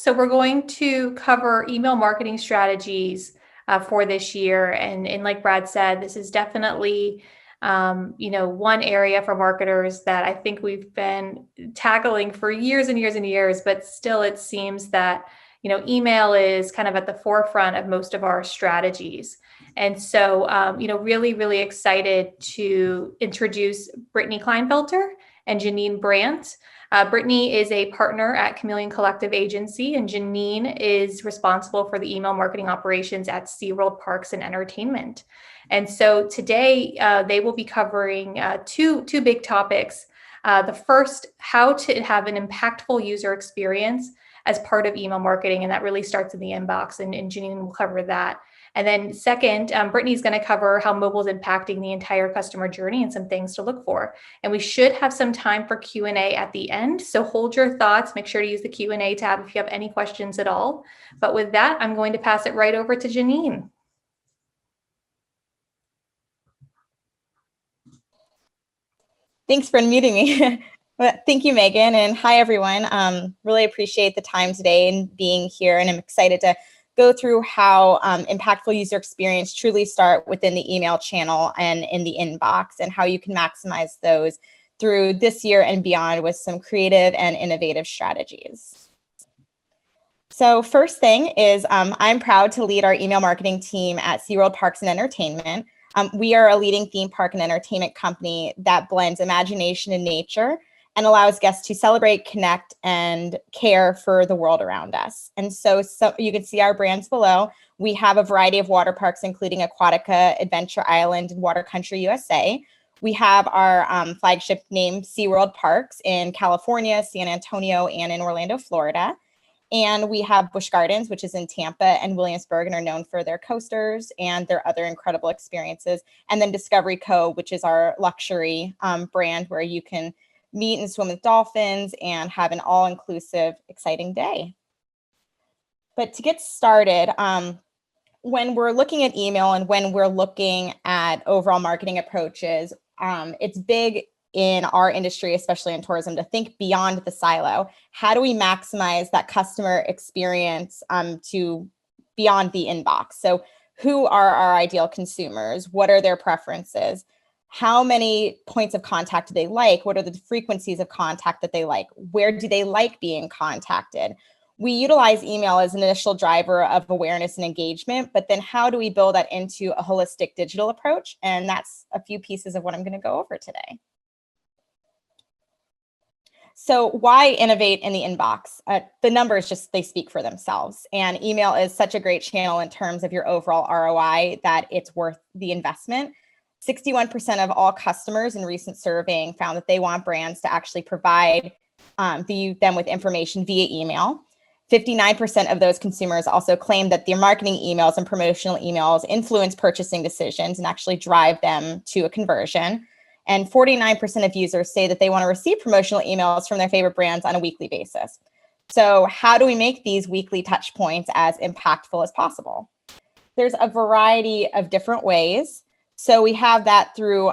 So we're going to cover email marketing strategies for this year. And like Brad said, this is definitely one area for marketers that I think we've been tackling for years and years and years, but still it seems that, email is kind of at the forefront of most of our strategies. And so, really, really excited to introduce Brittany Kleinfelter and Janine Brandt. Brittany is a partner at Chameleon Collective Agency, and Janine is responsible for the email marketing operations at SeaWorld Parks and Entertainment. And so today they will be covering two big topics. The first, how to have an impactful user experience as part of email marketing, and that really starts in the inbox, and Janine will cover that. And then second, Brittany's going to cover how mobile is impacting the entire customer journey and some things to look for. And we should have some time for Q&A at the end. So hold your thoughts. Make sure to use the Q&A tab if you have any questions at all. But with that, I'm going to pass it right over to Janine. Thanks for unmuting me. Thank you, Megan. And hi, everyone. Really appreciate the time today and being here. And I'm excited to go through how impactful user experience truly start within the email channel and in the inbox, and how you can maximize those through this year and beyond with some creative and innovative strategies. So first thing is I'm proud to lead our email marketing team at SeaWorld Parks and Entertainment. We are a leading theme park and entertainment company that blends imagination and nature and allows guests to celebrate, connect, and care for the world around us. And so you can see our brands below. We have a variety of water parks, including Aquatica, Adventure Island, and Water Country USA. We have our flagship named SeaWorld Parks in California, San Antonio, and in Orlando, Florida. And we have Busch Gardens, which is in Tampa and Williamsburg, and are known for their coasters and their other incredible experiences. And then Discovery Cove, which is our luxury brand, where you can meet and swim with dolphins and have an all-inclusive, exciting day. But to get started, when we're looking at email and when we're looking at overall marketing approaches, it's big in our industry, especially in tourism, to think beyond the silo. How do we maximize that customer experience to beyond the inbox? So who are our ideal consumers? What are their preferences? How many points of contact do they like? What are the frequencies of contact that they like? Where do they like being contacted? We utilize email as an initial driver of awareness and engagement, but then how do we build that into a holistic digital approach? And that's a few pieces of what I'm going to go over today. So why innovate in the inbox? The numbers they speak for themselves. And email is such a great channel in terms of your overall ROI that it's worth the investment. 61% of all customers in recent surveying found that they want brands to actually provide them with information via email. 59% of those consumers also claim that their marketing emails and promotional emails influence purchasing decisions and actually drive them to a conversion. And 49% of users say that they want to receive promotional emails from their favorite brands on a weekly basis. So how do we make these weekly touch points as impactful as possible? There's a variety of different ways. So we have that through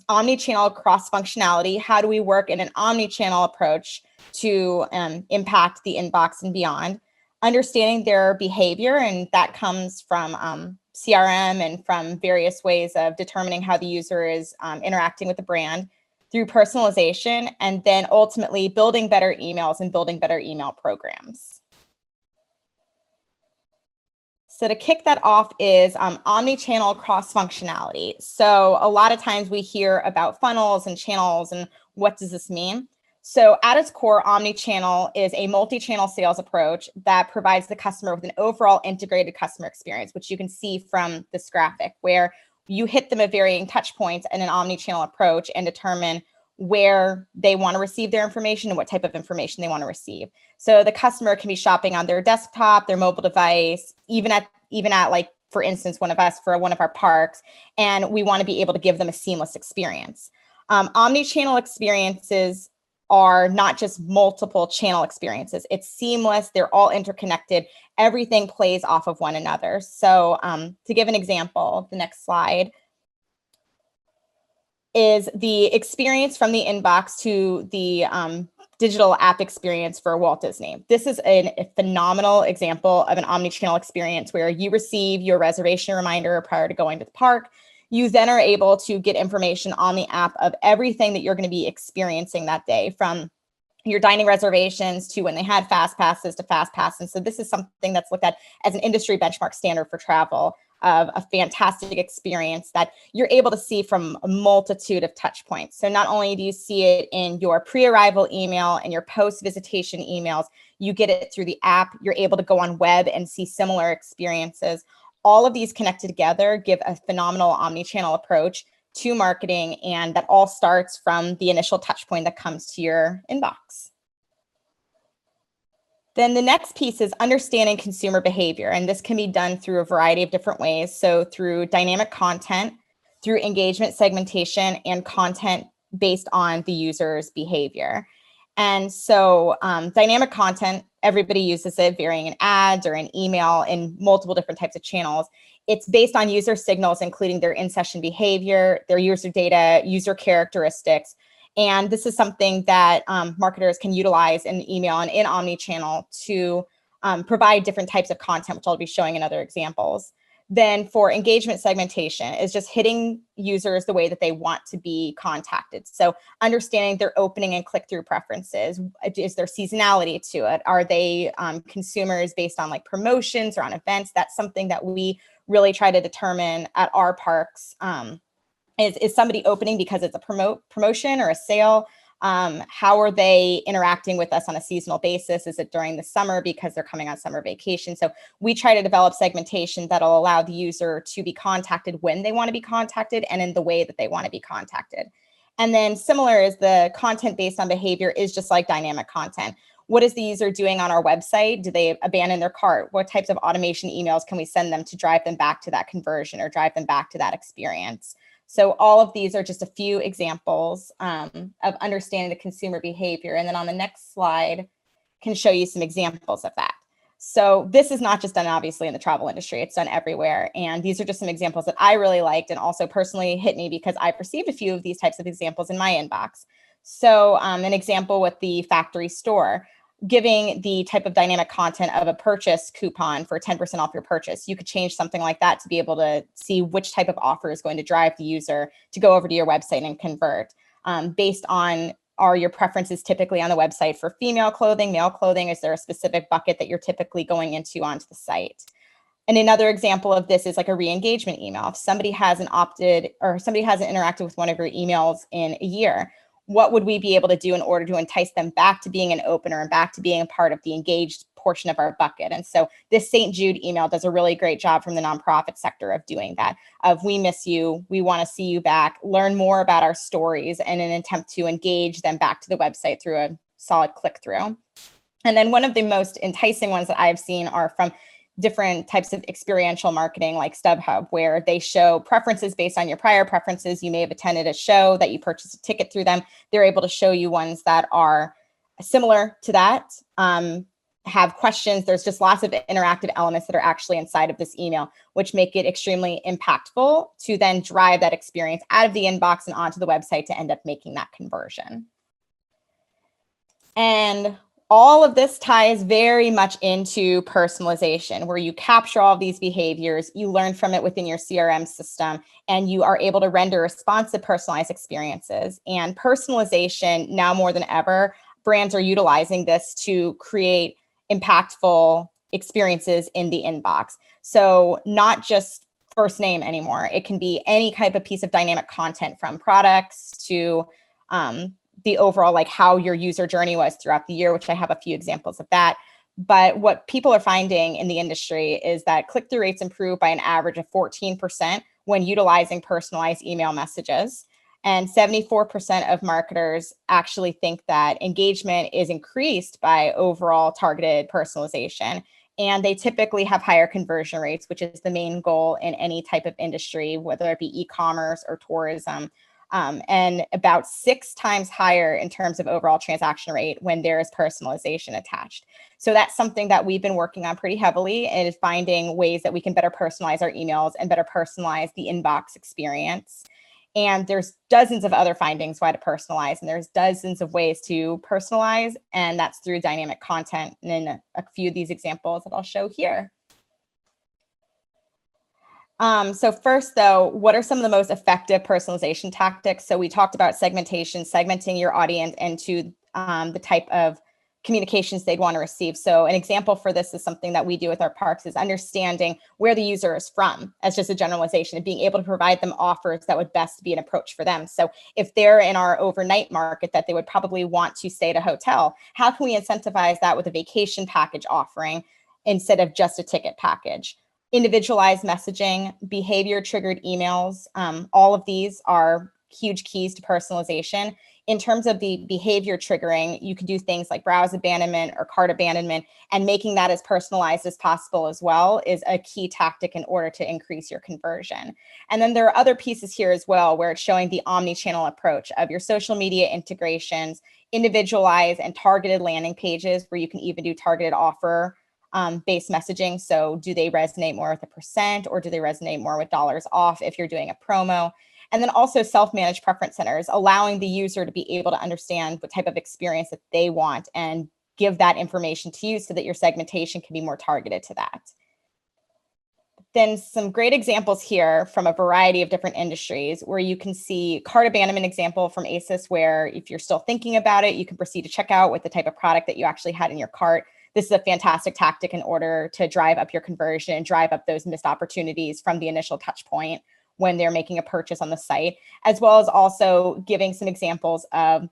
omni-channel cross-functionality. How do we work in an omni-channel approach to impact the inbox and beyond? Understanding their behavior, and that comes from CRM and from various ways of determining how the user is interacting with the brand, through personalization, and then ultimately building better emails and building better email programs. So to kick that off is omni-channel cross-functionality. So a lot of times we hear about funnels and channels, and what does this mean? So at its core, omni-channel is a multi-channel sales approach that provides the customer with an overall integrated customer experience, which you can see from this graphic, where you hit them at varying touch points in an omni-channel approach and determine where they want to receive their information and what type of information they want to receive. So the customer can be shopping on their desktop, their mobile device, even at like, for instance, one of our parks, and we want to be able to give them a seamless experience. Omni-channel experiences are not just multiple channel experiences. It's seamless. They're all interconnected. Everything plays off of one another. So to give an example, the next slide is the experience from the inbox to the digital app experience for Walt Disney. This is a phenomenal example of an omni-channel experience where you receive your reservation reminder prior to going to the park. You then are able to get information on the app of everything that you're going to be experiencing that day, from your dining reservations to when they had fast passes to fast passes. And so this is something that's looked at as an industry benchmark standard for travel, of a fantastic experience that you're able to see from a multitude of touch points. So not only do you see it in your pre-arrival email and your post-visitation emails, you get it through the app. You're able to go on web and see similar experiences. All of these connected together give a phenomenal omni-channel approach to marketing, and that all starts from the initial touch point that comes to your inbox. Then the next piece is understanding consumer behavior, and this can be done through a variety of different ways. So through dynamic content, through engagement segmentation, and content based on the user's behavior. And so dynamic content, everybody uses it, varying in ads or in email, in multiple different types of channels. It's based on user signals, including their in-session behavior, their user data, user characteristics. And this is something that marketers can utilize in email and in omni-channel to provide different types of content, which I'll be showing in other examples. Then for engagement segmentation is just hitting users the way that they want to be contacted. So understanding their opening and click-through preferences. Is there seasonality to it? Are they consumers based on like promotions or on events? That's something that we really try to determine at our parks. Is somebody opening because it's a promotion or a sale? How are they interacting with us on a seasonal basis? Is it during the summer because they're coming on summer vacation? So we try to develop segmentation that'll allow the user to be contacted when they want to be contacted and in the way that they want to be contacted. And then similar is the content based on behavior is just like dynamic content. What is the user doing on our website? Do they abandon their cart? What types of automation emails can we send them to drive them back to that conversion or drive them back to that experience? So all of these are just a few examples of understanding the consumer behavior. And then on the next slide can show you some examples of that. So this is not just done obviously in the travel industry, it's done everywhere. And these are just some examples that I really liked and also personally hit me because I've received a few of these types of examples in my inbox. So an example with the factory store, giving the type of dynamic content of a purchase coupon for 10% off your purchase. You could change something like that to be able to see which type of offer is going to drive the user to go over to your website and convert. Based on, are your preferences typically on the website for female clothing, male clothing? Is there a specific bucket that you're typically going into onto the site? And another example of this is like a re-engagement email. If somebody hasn't opted or somebody hasn't interacted with one of your emails in a year, what would we be able to do in order to entice them back to being an opener and back to being a part of the engaged portion of our bucket? And so this St. Jude email does a really great job from the nonprofit sector of doing that, of we miss you, we want to see you back, learn more about our stories in an attempt to engage them back to the website through a solid click-through. And then one of the most enticing ones that I've seen are from different types of experiential marketing like StubHub, where they show preferences based on your prior preferences. You may have attended a show that you purchased a ticket through them. They're able to show you ones that are similar to that, have questions. There's just lots of interactive elements that are actually inside of this email, which make it extremely impactful to then drive that experience out of the inbox and onto the website to end up making that conversion. And all of this ties very much into personalization, where you capture all of these behaviors, you learn from it within your CRM system, and you are able to render responsive, personalized experiences. And personalization, now more than ever, brands are utilizing this to create impactful experiences in the inbox. So not just first name anymore. It can be any type of piece of dynamic content, from products to the overall, like how your user journey was throughout the year, which I have a few examples of that. But what people are finding in the industry is that click-through rates improve by an average of 14% when utilizing personalized email messages. And 74% of marketers actually think that engagement is increased by overall targeted personalization. And they typically have higher conversion rates, which is the main goal in any type of industry, whether it be e-commerce or tourism. And about 6 times higher in terms of overall transaction rate when there is personalization attached. So that's something that we've been working on pretty heavily, and is finding ways that we can better personalize our emails and better personalize the inbox experience. And there's dozens of other findings why to personalize, and there's dozens of ways to personalize, and that's through dynamic content. And in a few of these examples that I'll show here. So first, though, what are some of the most effective personalization tactics? So we talked about segmentation, segmenting your audience into the type of communications they'd want to receive. So an example for this is something that we do with our parks is understanding where the user is from as just a generalization and being able to provide them offers that would best be an approach for them. So if they're in our overnight market that they would probably want to stay at a hotel, how can we incentivize that with a vacation package offering instead of just a ticket package? Individualized messaging, behavior triggered emails, all of these are huge keys to personalization. In terms of the behavior triggering, you can do things like browse abandonment or cart abandonment, and making that as personalized as possible as well is a key tactic in order to increase your conversion. And then there are other pieces here as well where it's showing the omni-channel approach of your social media integrations, individualized and targeted landing pages where you can even do targeted offer based messaging. So do they resonate more with a percent, or do they resonate more with dollars off if you're doing a promo? And then also self-managed preference centers, allowing the user to be able to understand what type of experience that they want and give that information to you so that your segmentation can be more targeted to that. Then some great examples here from a variety of different industries where you can see cart abandonment example from ASUS, where if you're still thinking about it, you can proceed to checkout with the type of product that you actually had in your cart. This is a fantastic tactic in order to drive up your conversion and drive up those missed opportunities from the initial touch point when they're making a purchase on the site, as well as also giving some examples of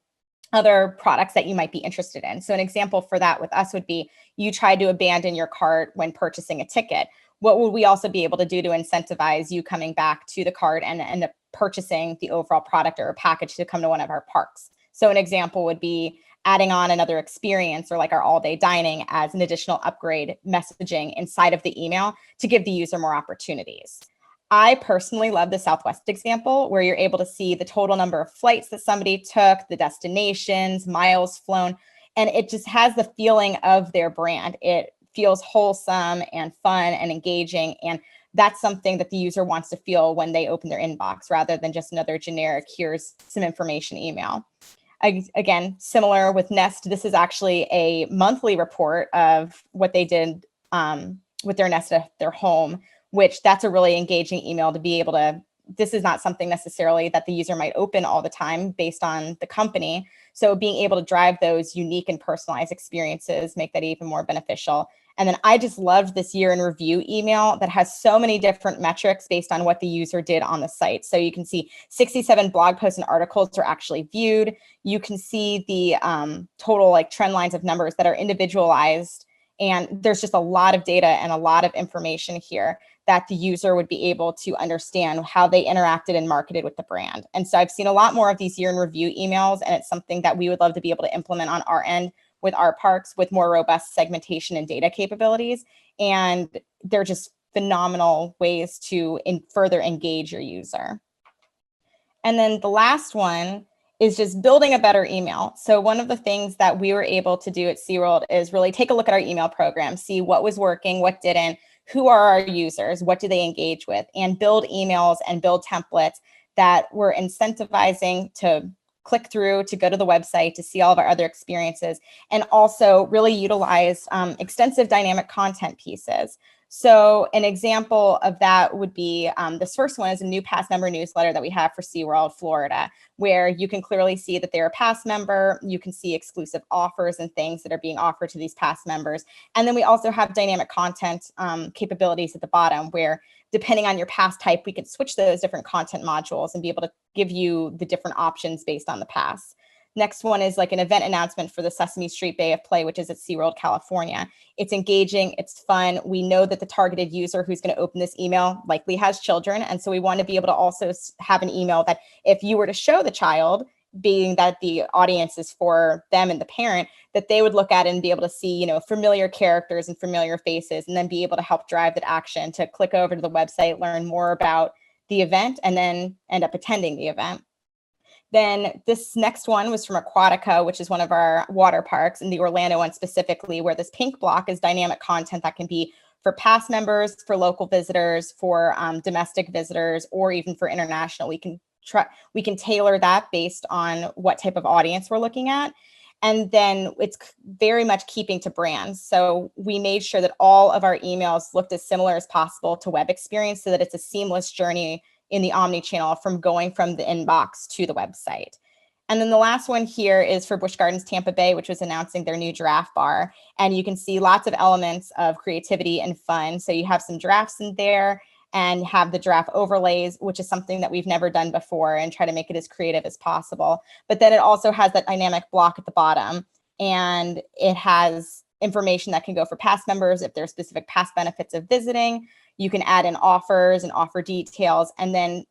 other products that you might be interested in. So an example for that with us would be you tried to abandon your cart when purchasing a ticket. What would we also be able to do to incentivize you coming back to the cart and end up purchasing the overall product or a package to come to one of our parks? So an example would be adding on another experience, or like our all-day dining as an additional upgrade messaging inside of the email to give the user more opportunities. I personally love the Southwest example where you're able to see the total number of flights that somebody took, the destinations, miles flown, and it just has the feeling of their brand. It feels wholesome and fun and engaging, and that's something that the user wants to feel when they open their inbox rather than just another generic, here's some information email. Again, similar with Nest, this is actually a monthly report of what they did with their Nest at their home, which that's a really engaging email to be able to, this is not something necessarily that the user might open all the time based on the company. So being able to drive those unique and personalized experiences make that even more beneficial. And then I just loved this year in review email that has so many different metrics based on what the user did on the site. So you can see 67 blog posts and articles are actually viewed. You can see the total like trend lines of numbers that are individualized. And there's just a lot of data and a lot of information here that the user would be able to understand how they interacted and marketed with the brand. And so I've seen a lot more of these year in review emails, and it's something that we would love to be able to implement on our end with our parks with more robust segmentation and data capabilities. And they're just phenomenal ways to further engage your user. And then the last one is just building a better email. So one of the things that we were able to do at SeaWorld is really take a look at our email program, see what was working, what didn't, who are our users, what do they engage with, and build emails and build templates that were incentivizing to click through, to go to the website, to see all of our other experiences, and also really utilize extensive dynamic content pieces. So an example of that would be, this first one is a new pass member newsletter that we have for SeaWorld Florida, where you can clearly see that they're a pass member. You can see exclusive offers and things that are being offered to these pass members. And then we also have dynamic content capabilities at the bottom, where depending on your pass type, we can switch those different content modules and be able to give you the different options based on the pass. Next one is like an event announcement for the Sesame Street Bay of Play, which is at SeaWorld, California. It's engaging, it's fun. We know that the targeted user who's going to open this email likely has children. And so we want to be able to also have an email that if you were to show the child, being that the audience is for them and the parent, that they would look at it and be able to see, you know, familiar characters and familiar faces, and then be able to help drive that action to click over to the website, learn more about the event, and then end up attending the event. Then this next one was from Aquatica, which is one of our water parks, and the Orlando one specifically, where this pink block is dynamic content that can be for past members, for local visitors, for domestic visitors, or even for international. We can we can tailor that based on what type of audience we're looking at. And then it's very much keeping to brands. So we made sure that all of our emails looked as similar as possible to web experience so that it's a seamless journey in the omni-channel from going from the inbox to the website. And then the last one here is for Busch Gardens Tampa Bay, which was announcing their new giraffe bar. And you can see lots of elements of creativity and fun. So you have some giraffes in there and have the giraffe overlays, which is something that we've never done before, and try to make it as creative as possible. But then it also has that dynamic block at the bottom, and it has information that can go for past members if there are specific past benefits of visiting. You can add in offers and offer details, and then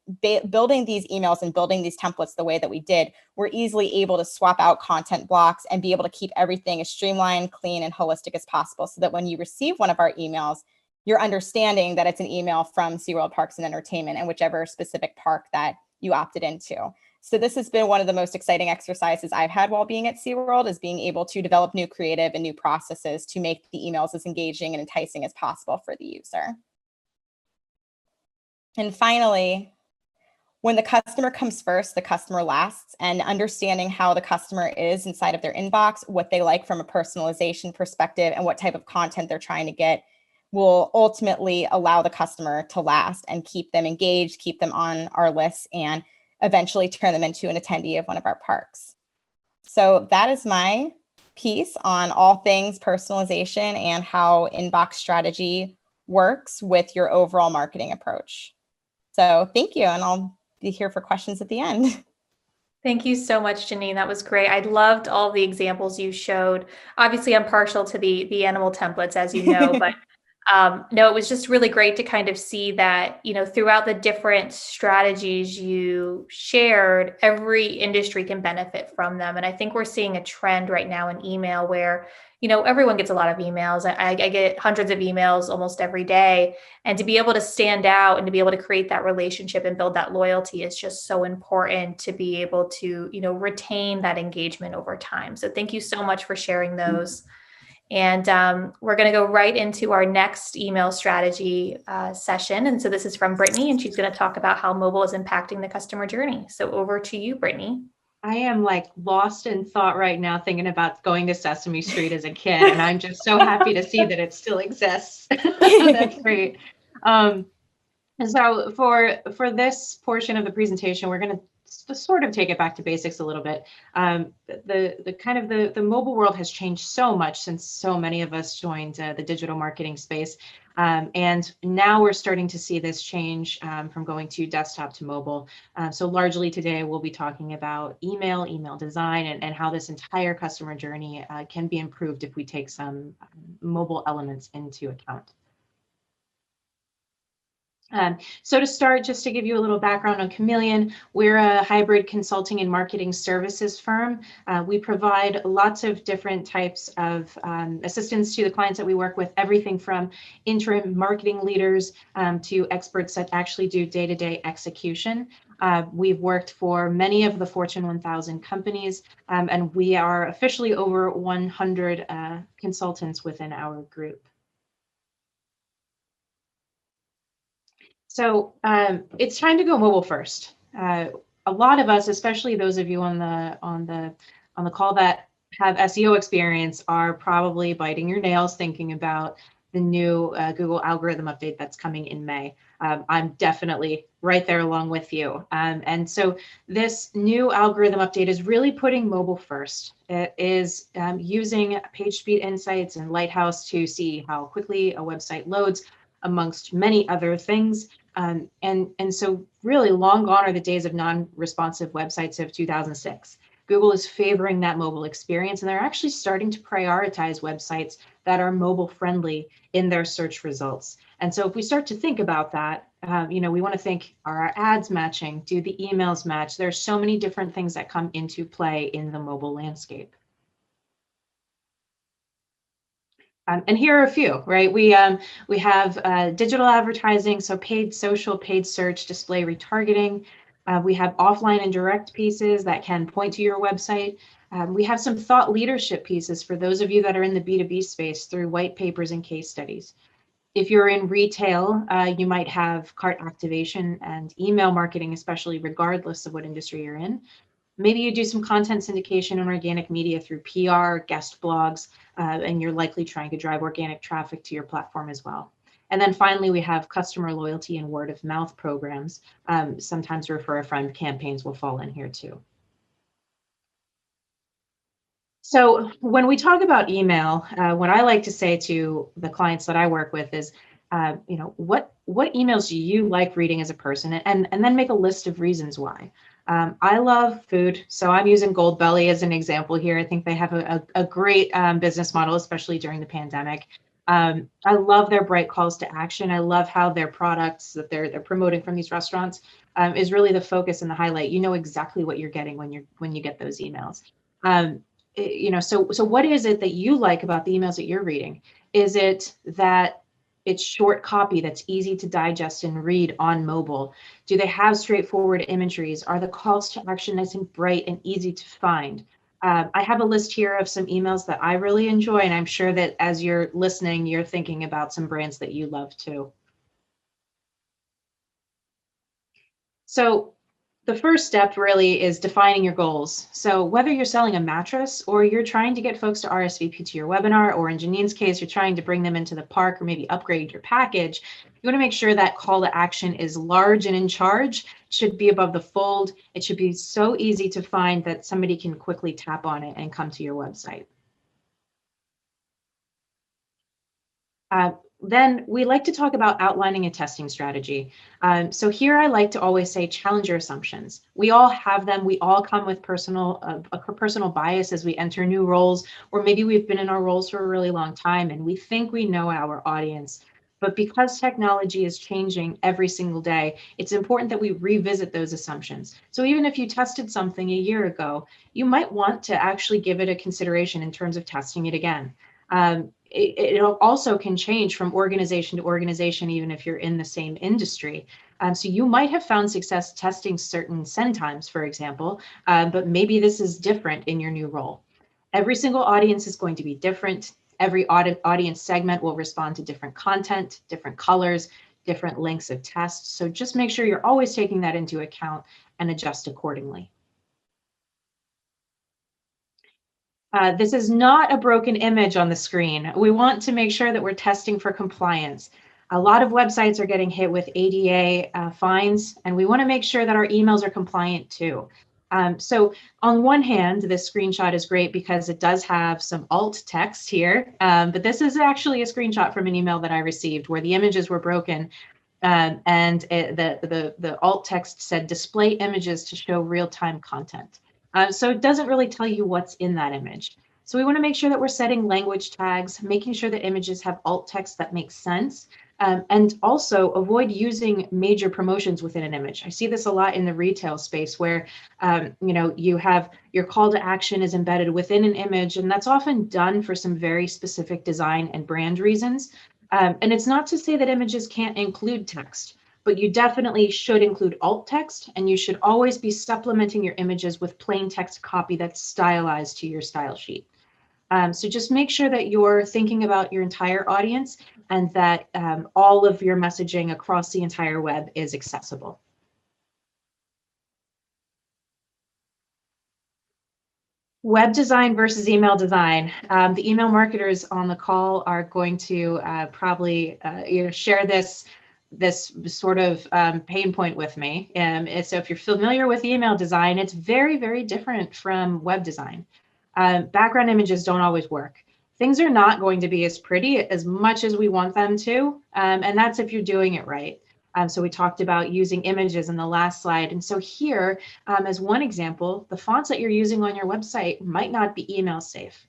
building these emails and building these templates the way that we did, we're easily able to swap out content blocks and be able to keep everything as streamlined, clean, and holistic as possible, so that when you receive one of our emails, you're understanding that it's an email from SeaWorld Parks and Entertainment and whichever specific park that you opted into. So this has been one of the most exciting exercises I've had while being at SeaWorld, is being able to develop new creative and new processes to make the emails as engaging and enticing as possible for the user. And finally, when the customer comes first, the customer lasts, and understanding how the customer is inside of their inbox, what they like from a personalization perspective, and what type of content they're trying to get will ultimately allow the customer to last and keep them engaged, keep them on our lists, and eventually turn them into an attendee of one of our parks. So that is my piece on all things personalization and how inbox strategy works with your overall marketing approach. So thank you, and I'll be here for questions at the end. Thank you so much, Janine. That was great. I loved all the examples you showed. Obviously, I'm partial to the animal templates, as you know, but no, it was just really great to kind of see that, throughout the different strategies you shared, every industry can benefit from them. And I think we're seeing a trend right now in email where, everyone gets a lot of emails. I get hundreds of emails almost every day. And to be able to stand out and to be able to create that relationship and build that loyalty is just so important, to be able to, retain that engagement over time. So thank you so much for sharing those. And we're going to go right into our next email strategy session. And so this is from Brittany, and she's going to talk about how mobile is impacting the customer journey. So over to you, Brittany. I am lost in thought right now, thinking about going to Sesame Street as a kid, and I'm just so happy to see that it still exists. That's great. So for this portion of the presentation, we're going to sort of take it back to basics a little bit. The mobile world has changed so much since so many of us joined the digital marketing space. And now we're starting to see this change from going to desktop to mobile. So largely today, we'll be talking about email design, and how this entire customer journey can be improved if we take some mobile elements into account. So to start, just to give you a little background on Chameleon, we're a hybrid consulting and marketing services firm. We provide lots of different types of assistance to the clients that we work with, everything from interim marketing leaders to experts that actually do day-to-day execution. We've worked for many of the Fortune 1000 companies, and we are officially over 100 consultants within our group. So it's time to go mobile first. A lot of us, especially those of you on the call that have SEO experience, are probably biting your nails thinking about the new Google algorithm update that's coming in May. I'm definitely right there along with you. And so this new algorithm update is really putting mobile first. It is using PageSpeed Insights and Lighthouse to see how quickly a website loads, amongst many other things. And so really long gone are the days of non-responsive websites of 2006. Google is favoring that mobile experience, and they're actually starting to prioritize websites that are mobile friendly in their search results. And so if we start to think about that, we want to think, are our ads matching? Do the emails match? There's so many different things that come into play in the mobile landscape. And here are a few, right? We have digital advertising, so paid social, paid search, display retargeting. We have offline and direct pieces that can point to your website. We have some thought leadership pieces for those of you that are in the B2B space through white papers and case studies. If you're in retail, you might have cart activation and email marketing, especially regardless of what industry you're in. Maybe you do some content syndication and organic media through PR, guest blogs, and you're likely trying to drive organic traffic to your platform as well. And then finally, we have customer loyalty and word of mouth programs. Sometimes refer a friend campaigns will fall in here too. So when we talk about email, what I like to say to the clients that I work with is, what emails do you like reading as a person, and then make a list of reasons why. I love food, so I'm using Goldbelly as an example here. I think they have a great business model, especially during the pandemic. I love their bright calls to action. I love how their products that they're promoting from these restaurants is really the focus and the highlight. You know exactly what you're getting when you get those emails. So what is it that you like about the emails that you're reading? Is it that it's short copy that's easy to digest and read on mobile? Do they have straightforward imageries? Are the calls to action nice and bright and easy to find? I have a list here of some emails that I really enjoy, and I'm sure that as you're listening, you're thinking about some brands that you love too. So the first step really is defining your goals. So whether you're selling a mattress or you're trying to get folks to RSVP to your webinar, or in Janine's case, you're trying to bring them into the park or maybe upgrade your package, you want to make sure that call to action is large and in charge. It should be above the fold. It should be so easy to find that somebody can quickly tap on it and come to your website. Then we like to talk about outlining a testing strategy. So here I like to always say challenge your assumptions. We all have them. We all come with a personal bias as we enter new roles, or maybe we've been in our roles for a really long time and we think we know our audience. But because technology is changing every single day, it's important that we revisit those assumptions. So even if you tested something a year ago, you might want to actually give it a consideration in terms of testing it again. It also can change from organization to organization, even if you're in the same industry. So you might have found success testing certain send times, for example, but maybe this is different in your new role. Every single audience is going to be different. Every audience segment will respond to different content, different colors, different lengths of tests. So just make sure you're always taking that into account and adjust accordingly. This is not a broken image on the screen. We want to make sure that we're testing for compliance. A lot of websites are getting hit with ADA fines, and we want to make sure that our emails are compliant too. So on one hand, this screenshot is great because it does have some alt text here, but this is actually a screenshot from an email that I received where the images were broken, and the alt text said display images to show real-time content. So it doesn't really tell you what's in that image. So we want to make sure that we're setting language tags, making sure that images have alt text that makes sense, and also avoid using major promotions within an image. I see this a lot in the retail space where you have your call to action is embedded within an image, and that's often done for some very specific design and brand reasons. And it's not to say that images can't include text, but you definitely should include alt text, and you should always be supplementing your images with plain text copy that's stylized to your style sheet. So just make sure that you're thinking about your entire audience and that all of your messaging across the entire web is accessible. Web design versus email design. The email marketers on the call are going to probably share this sort of pain point with me. And so if you're familiar with email design, it's very, very different from web design. Background images don't always work. Things are not going to be as pretty as much as we want them to, and that's if you're doing it right. So we talked about using images in the last slide. And so here, as one example, the fonts that you're using on your website might not be email safe.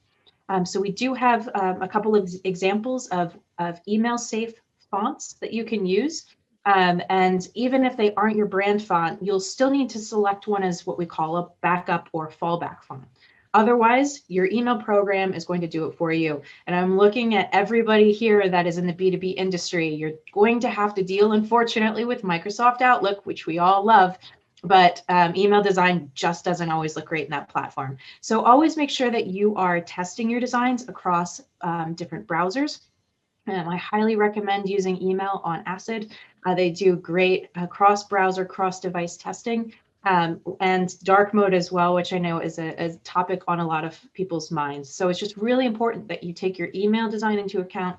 So we do have a couple of examples of email safe fonts that you can use. And even if they aren't your brand font, you'll still need to select one as what we call a backup or fallback font. Otherwise, your email program is going to do it for you. And I'm looking at everybody here that is in the B2B industry. You're going to have to deal, unfortunately, with Microsoft Outlook, which we all love, but email design just doesn't always look great in that platform. So always make sure that you are testing your designs across different browsers. I highly recommend using email on Acid. They do great cross-browser, cross-device testing, and dark mode as well, which I know is a topic on a lot of people's minds. So it's just really important that you take your email design into account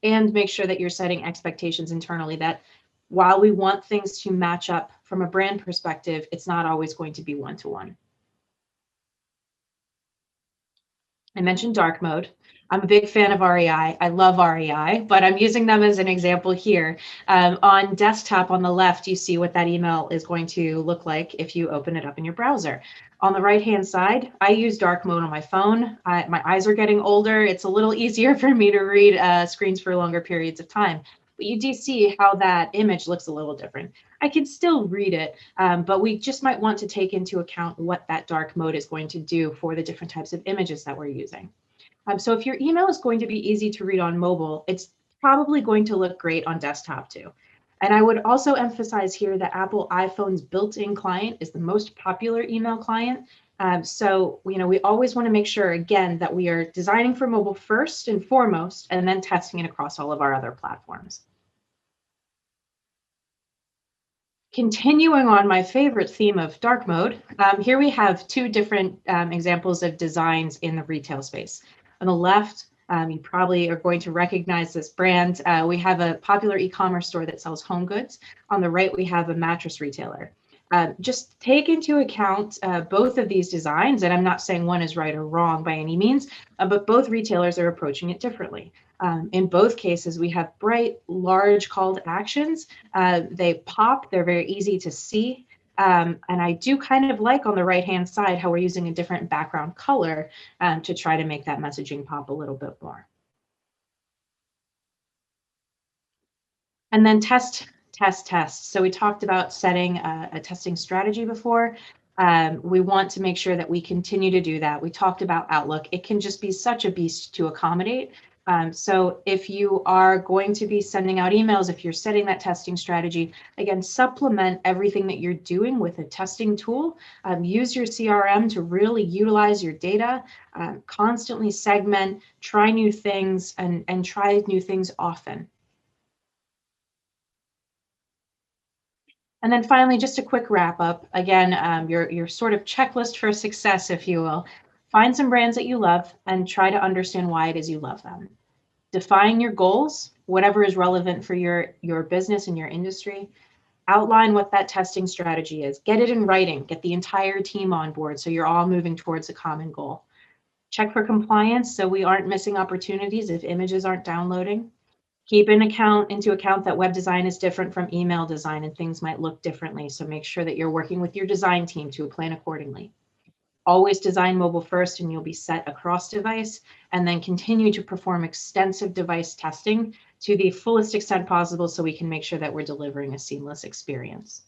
and make sure that you're setting expectations internally, that while we want things to match up from a brand perspective, it's not always going to be one-to-one. I mentioned dark mode. I'm a big fan of REI. I love REI, but I'm using them as an example here. On desktop on the left, you see what that email is going to look like if you open it up in your browser. On the right-hand side, I use dark mode on my phone. My eyes are getting older. It's a little easier for me to read screens for longer periods of time. But you do see how that image looks a little different. I can still read it, but we just might want to take into account what that dark mode is going to do for the different types of images that we're using. So if your email is going to be easy to read on mobile, it's probably going to look great on desktop too. And I would also emphasize here that Apple iPhone's built-in client is the most popular email client. So, we always want to make sure, again, that we are designing for mobile first and foremost, and then testing it across all of our other platforms. Continuing on my favorite theme of dark mode, here we have two different examples of designs in the retail space. On the left, you probably are going to recognize this brand. We have a popular e-commerce store that sells home goods. On the right, we have a mattress retailer. Just take into account both of these designs, and I'm not saying one is right or wrong by any means, but both retailers are approaching it differently. In both cases, we have bright, large call to actions. They pop, they're very easy to see. And I do kind of like on the right-hand side how we're using a different background color to try to make that messaging pop a little bit more. And then test. So we talked about setting a testing strategy before. We want to make sure that we continue to do that. We talked about Outlook. It can just be such a beast to accommodate. So if you are going to be sending out emails, if you're setting that testing strategy, again, supplement everything that you're doing with a testing tool. Use your CRM to really utilize your data, constantly segment, try new things, and try new things often. And then finally, just a quick wrap up. Again, your sort of checklist for success, if you will. Find some brands that you love and try to understand why it is you love them. Define your goals, whatever is relevant for your business and your industry. Outline what that testing strategy is. Get it in writing. Get the entire team on board so you're all moving towards a common goal. Check for compliance so we aren't missing opportunities if images aren't downloading. Keep into account that web design is different from email design and things might look differently. So make sure that you're working with your design team to plan accordingly. Always design mobile first and you'll be set across device, and then continue to perform extensive device testing to the fullest extent possible so we can make sure that we're delivering a seamless experience.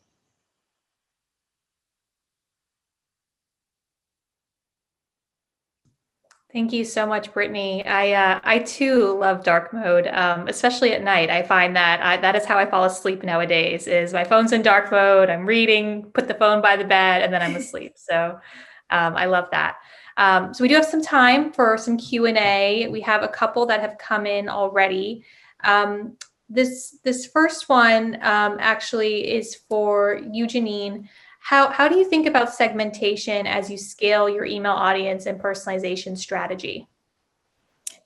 Thank you so much, Brittany. I too love dark mode, especially at night. I find that that is how I fall asleep nowadays. Is my phone's in dark mode. I'm reading, put the phone by the bed, and then I'm asleep. So I love that. So we do have some time for some Q&A. We have a couple that have come in already. This first one actually is for you, Janine. How do you think about segmentation as you scale your email audience and personalization strategy?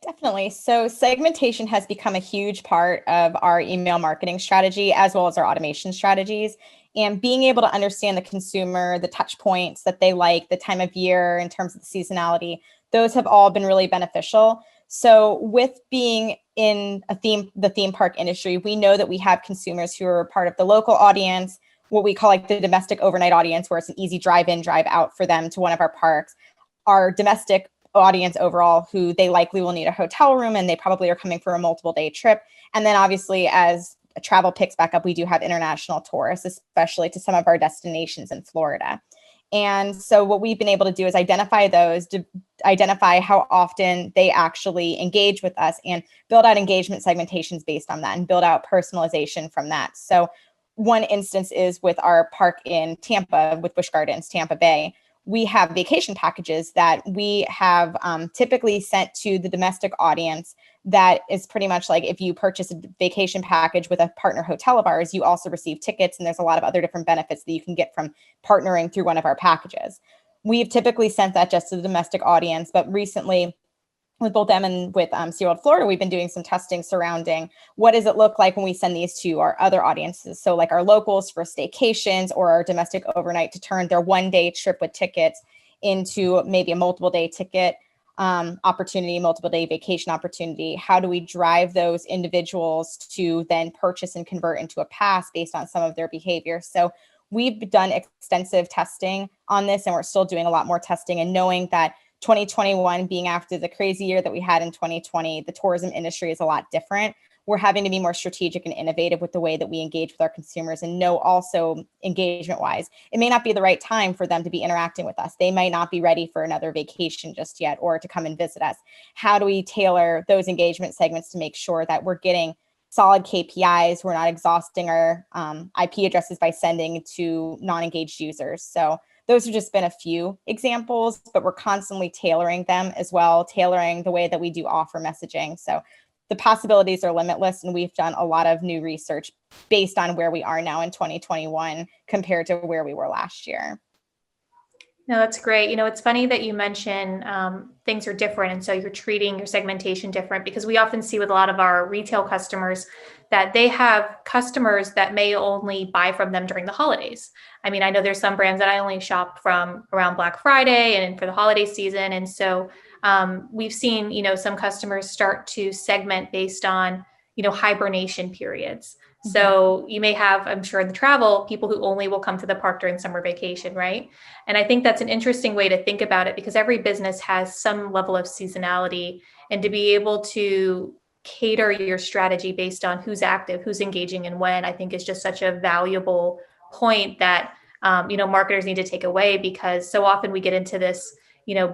Definitely. So segmentation has become a huge part of our email marketing strategy as well as our automation strategies. And being able to understand the consumer, the touch points that they like, the time of year in terms of the seasonality, those have all been really beneficial. So with being in the theme park industry, we know that we have consumers who are part of the local audience, what we call like the domestic overnight audience, where it's an easy drive in, drive out for them to one of our parks. Our domestic audience overall, who they likely will need a hotel room and they probably are coming for a multiple day trip. And then obviously as travel picks back up, we do have international tourists, especially to some of our destinations in Florida. And so what we've been able to do is identify those, to identify how often they actually engage with us and build out engagement segmentations based on that and build out personalization from that. So one instance is with our park in Tampa, with Busch Gardens, Tampa Bay. we have vacation packages that we have typically sent to the domestic audience. That is pretty much like if you purchase a vacation package with a partner hotel of ours, you also receive tickets, and there's a lot of other different benefits that you can get from partnering through one of our packages. We've typically sent that just to the domestic audience, but recently with both them and with SeaWorld Florida, we've been doing some testing surrounding what does it look like when we send these to our other audiences. So like our locals for staycations or our domestic overnight, to turn their one-day trip with tickets into maybe a multiple-day ticket opportunity, multiple-day vacation opportunity. How do we drive those individuals to then purchase and convert into a pass based on some of their behavior? So we've done extensive testing on this, and we're still doing a lot more testing, and knowing that 2021 being after the crazy year that we had in 2020, the tourism industry is a lot different. We're having to be more strategic and innovative with the way that we engage with our consumers, and know also engagement wise, it may not be the right time for them to be interacting with us. They might not be ready for another vacation just yet, or to come and visit us. How do we tailor those engagement segments to make sure that we're getting solid KPIs? We're not exhausting our IP addresses by sending to non-engaged users. So those have just been a few examples, but we're constantly tailoring them as well, tailoring the way that we do offer messaging. So the possibilities are limitless, and we've done a lot of new research based on where we are now in 2021 compared to where we were last year. No, that's great. It's funny that you mention things are different. And so you're treating your segmentation different, because we often see with a lot of our retail customers that they have customers that may only buy from them during the holidays. I mean, I know there's some brands that I only shop from around Black Friday and for the holiday season. And so we've seen, some customers start to segment based on, hibernation periods. So you may have, I'm sure in the travel, people who only will come to the park during summer vacation, right? And I think that's an interesting way to think about it, because every business has some level of seasonality, and to be able to cater your strategy based on who's active, who's engaging, and when, I think is just such a valuable point that, marketers need to take away, because so often we get into this,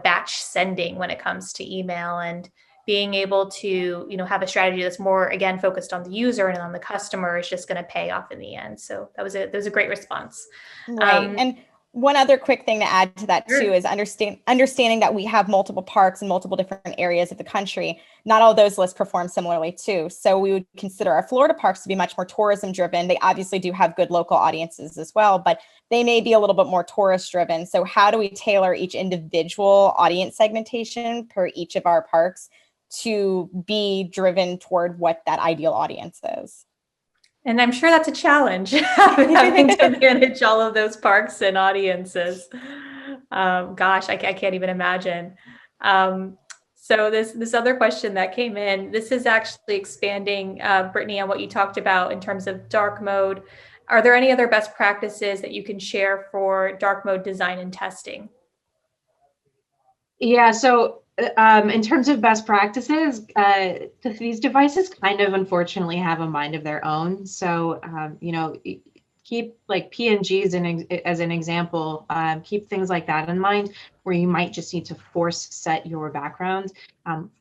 batch sending when it comes to email, and being able to, have a strategy that's more, again, focused on the user and on the customer is just going to pay off in the end. So that was a great response. Right. And one other quick thing to add to that too is understanding that we have multiple parks in multiple different areas of the country. Not all those lists perform similarly too. So we would consider our Florida parks to be much more tourism driven. They obviously do have good local audiences as well, but they may be a little bit more tourist driven. So how do we tailor each individual audience segmentation per each of our parks to be driven toward what that ideal audience is? And I'm sure that's a challenge, having to manage all of those parks and audiences. Gosh, I can't even imagine. So this other question that came in, this is actually expanding, Brittany, on what you talked about in terms of dark mode. Are there any other best practices that you can share for dark mode design and testing? Yeah, so in terms of best practices, these devices kind of unfortunately have a mind of their own. So, keep like PNGs as an example, keep things like that in mind, where you might just need to force set your background.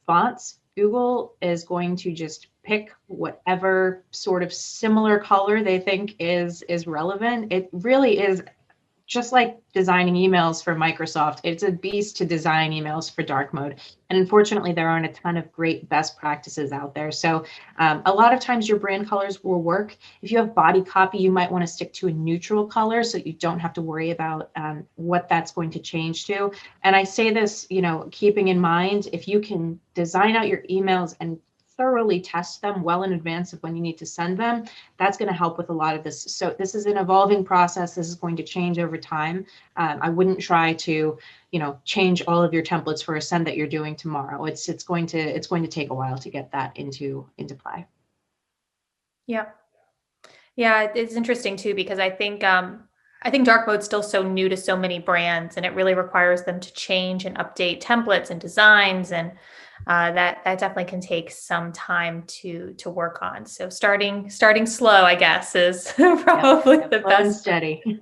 Fonts, Google is going to just pick whatever sort of similar color they think is relevant. It really is just like designing emails for Microsoft. It's a beast to design emails for dark mode. And unfortunately, there aren't a ton of great best practices out there. So a lot of times your brand colors will work. If you have body copy, you might want to stick to a neutral color so you don't have to worry about what that's going to change to. And I say this, keeping in mind, if you can design out your emails and thoroughly test them well in advance of when you need to send them, that's going to help with a lot of this. So this is an evolving process. This is going to change over time. I wouldn't try to, change all of your templates for a send that you're doing tomorrow. It's going to take a while to get that into play. Yeah. Yeah, it's interesting too, because I think dark mode's still so new to so many brands, and it really requires them to change and update templates and designs, and that definitely can take some time to work on. So starting slow, I guess, is probably the best. And steady.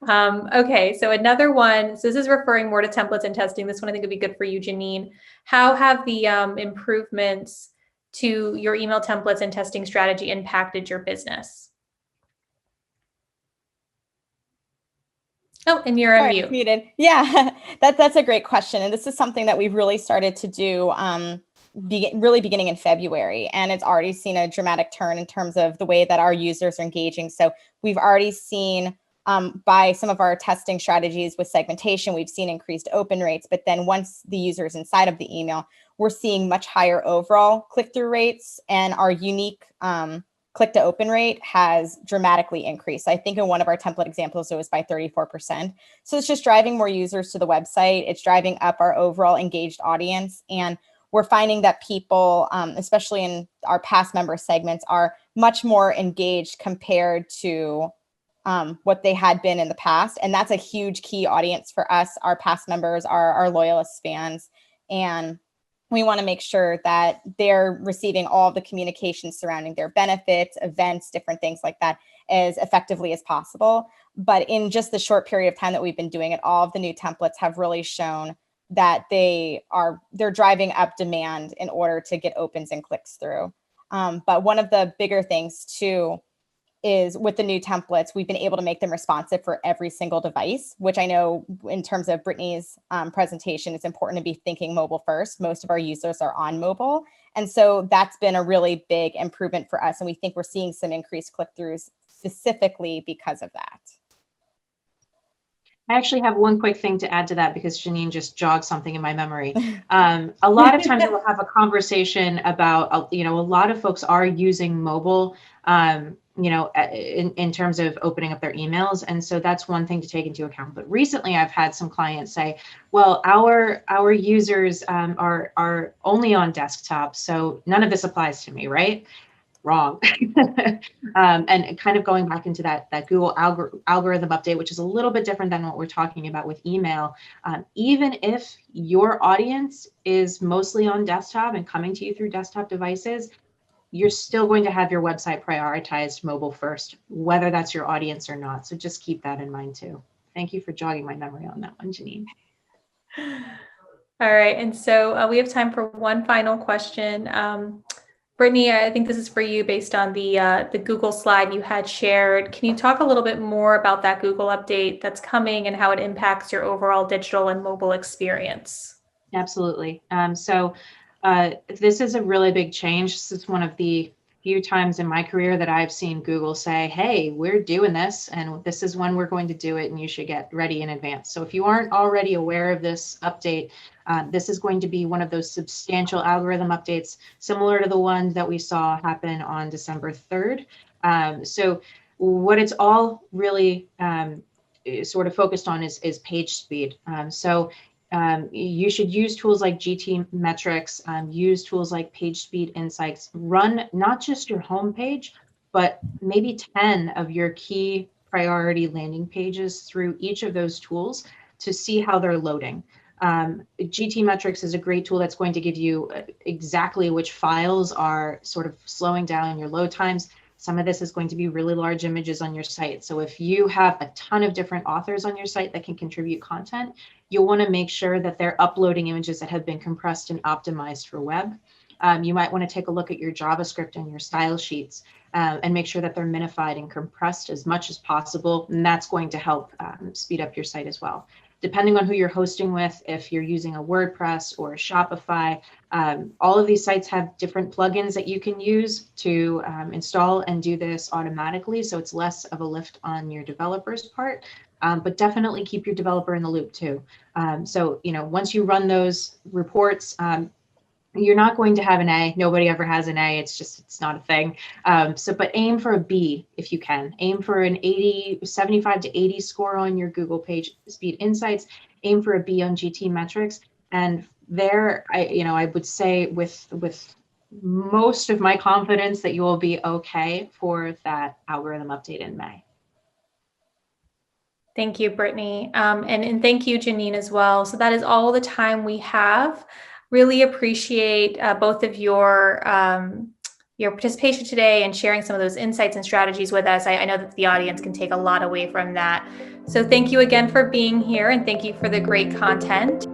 Okay, so another one. So this is referring more to templates and testing. This one I think would be good for you, Janine. How have the improvements to your email templates and testing strategy impacted your business? Oh, and you're on Sorry, mute. muted. Yeah, that's a great question. And this is something that we've really started to do really beginning in February. And it's already seen a dramatic turn in terms of the way that our users are engaging. So we've already seen by some of our testing strategies with segmentation, we've seen increased open rates. But then once the user is inside of the email, we're seeing much higher overall click-through rates, and our unique click to open rate has dramatically increased. I think in one of our template examples, it was by 34%. So it's just driving more users to the website. It's driving up our overall engaged audience. And we're finding that people, especially in our past member segments, are much more engaged compared to what they had been in the past. And that's a huge key audience for us. Our past members are our loyalist fans. And we want to make sure that they're receiving all the communication surrounding their benefits, events, different things like that as effectively as possible. But in just the short period of time that we've been doing it, all of the new templates have really shown that they're driving up demand in order to get opens and clicks through. But one of the bigger things too is with the new templates, we've been able to make them responsive for every single device, which I know in terms of Brittany's presentation, it's important to be thinking mobile first. Most of our users are on mobile. And so that's been a really big improvement for us. And we think we're seeing some increased click-throughs specifically because of that. I actually have one quick thing to add to that because Janine just jogged something in my memory. A lot of times we'll have a conversation about, a lot of folks are using mobile, in terms of opening up their emails. And so that's one thing to take into account. But recently I've had some clients say, well, our users are only on desktop, so none of this applies to me, right? Wrong. And kind of going back into that Google algorithm update, which is a little bit different than what we're talking about with email. Even if your audience is mostly on desktop and coming to you through desktop devices, you're still going to have your website prioritized mobile first, whether that's your audience or not. So just keep that in mind too. Thank you for jogging my memory on that one, Janine. All right, and so we have time for one final question. Brittany, I think this is for you based on the Google slide you had shared. Can you talk a little bit more about that Google update that's coming and how it impacts your overall digital and mobile experience? Absolutely. This is a really big change. This is one of the few times in my career that I've seen Google say, hey, we're doing this and this is when we're going to do it and you should get ready in advance. So if you aren't already aware of this update, this is going to be one of those substantial algorithm updates similar to the one that we saw happen on December 3rd. So what it's all really sort of focused on is page speed. You should use tools like GTmetrix, use tools like PageSpeed Insights, run not just your home page, but maybe 10 of your key priority landing pages through each of those tools to see how they're loading. GTmetrix is a great tool that's going to give you exactly which files are sort of slowing down your load times. Some of this is going to be really large images on your site. So if you have a ton of different authors on your site that can contribute content, you'll want to make sure that they're uploading images that have been compressed and optimized for web. You might want to take a look at your JavaScript and your style sheets and make sure that they're minified and compressed as much as possible. And that's going to help speed up your site as well. Depending on who you're hosting with, if you're using a WordPress or a Shopify, all of these sites have different plugins that you can use to install and do this automatically. So it's less of a lift on your developer's part, but definitely keep your developer in the loop too. Once you run those reports, you're not going to have an A. Nobody ever has an A. It's not a thing. But aim for a B if you can. Aim for an 75 to 80 score on your Google PageSpeed Insights. Aim for a B on GTmetrix. And there, I would say with most of my confidence that you will be okay for that algorithm update in May. Thank you, Brittany. And thank you, Janine, as well. So that is all the time we have. Really appreciate both of your participation today and sharing some of those insights and strategies with us. I know that the audience can take a lot away from that. So thank you again for being here and thank you for the great content.